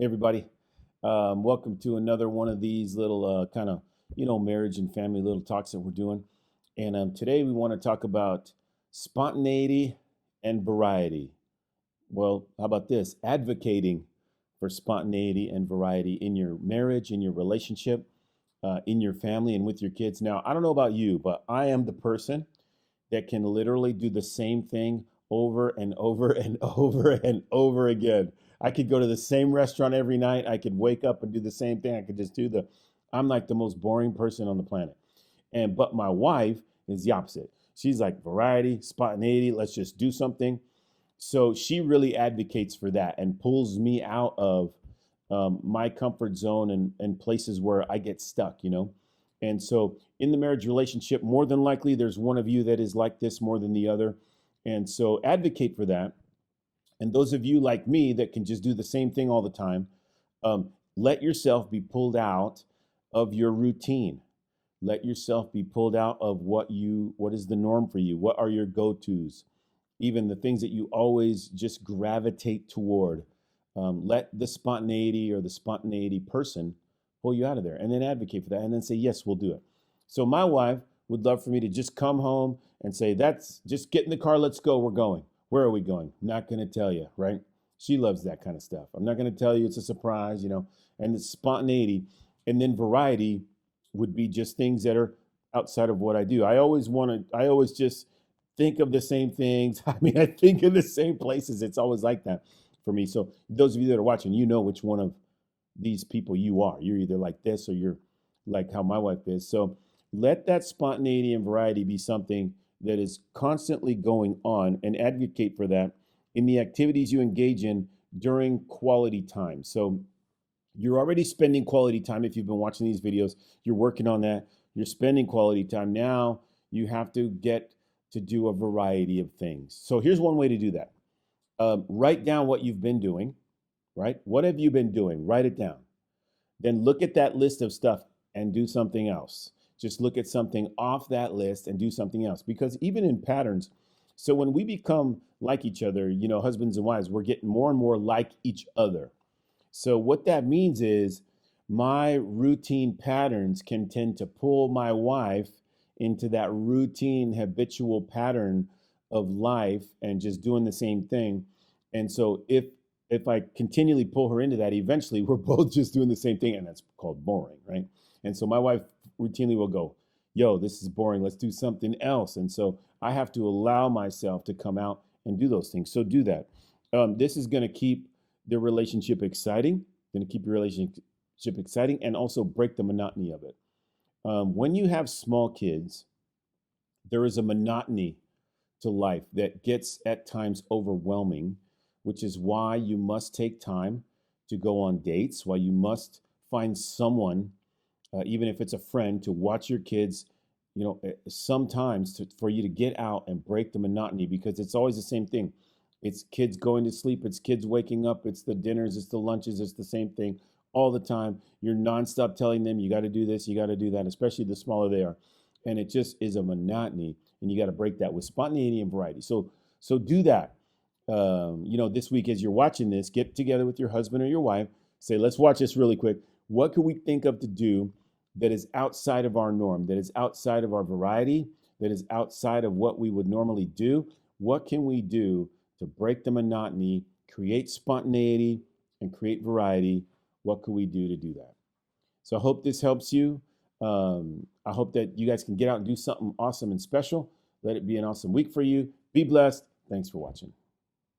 Everybody. Welcome to another one of these little kind of, marriage and family little talks that we're doing. And today we want to talk about spontaneity and variety. Well, how about this? Advocating for spontaneity and variety in your marriage, in your relationship, in your family, and with your kids. Now, I don't know about you, but I am the person that can literally do the same thing over and over and over and over again. I could go to the same restaurant every night. I could wake up and do the same thing. I could just do I'm like the most boring person on the planet. But my wife is the opposite. She's like variety, spontaneity, let's just do something. So she really advocates for that and pulls me out of my comfort zone and places where I get stuck. And so in the marriage relationship, more than likely, there's one of you that is like this more than the other. And so advocate for that. And those of you like me that can just do the same thing all the time, let yourself be pulled out of your routine. Let yourself be pulled out of what is the norm for you? What are your go-tos? Even the things that you always just gravitate toward. Let the spontaneity or the spontaneity person pull you out of there and then advocate for that and then say, yes, we'll do it. So my wife would love for me to just come home and say, just get in the car, let's go, we're going. Where are we going? Not going to tell you, right? She loves that kind of stuff. I'm not going to tell you, it's a surprise, and it's spontaneity. And then variety would be just things that are outside of what I do. I always just think of the same things. I mean, I think of the same places. It's always like that for me. So those of you that are watching, you know which one of these people you are. You're either like this or you're like how my wife is. So let that spontaneity and variety be something that is constantly going on, and advocate for that in the activities you engage in during quality time. So you're already spending quality time. If you've been watching these videos, you're working on that. You're spending quality time. Now you have to get to do a variety of things. So here's one way to do that. Write down what you've been doing, right? What have you been doing? Write it down. Then look at that list of stuff and do something else. Just look at something off that list and do something else. Because even in patterns, so when we become like each other, husbands and wives, we're getting more and more like each other. So what that means is my routine patterns can tend to pull my wife into that routine, habitual pattern of life and just doing the same thing. And so if I continually pull her into that, eventually we're both just doing the same thing, and that's called boring, right? And so my wife routinely will go, yo, this is boring, let's do something else. And so I have to allow myself to come out and do those things. So do that. This is going to keep the relationship exciting, and also break the monotony of it. When you have small kids, there is a monotony to life that gets at times overwhelming, which is why you must take time to go on dates, why you must find someone, even if it's a friend, to watch your kids, sometimes for you to get out and break the monotony, because it's always the same thing. It's kids going to sleep, it's kids waking up, it's the dinners, it's the lunches, it's the same thing all the time. You're nonstop telling them, you got to do this, you got to do that, especially the smaller they are. And it just is a monotony, and you got to break that with spontaneity and variety. So do that. This week as you're watching this, get together with your husband or your wife, say, let's watch this really quick. What can we think of to do that is outside of our norm, that is outside of our variety, that is outside of what we would normally do? What can we do to break the monotony, create spontaneity, and create variety? What can we do to do that? So I hope this helps you. I hope that you guys can get out and do something awesome and special. Let it be an awesome week for you. Be blessed. Thanks for watching.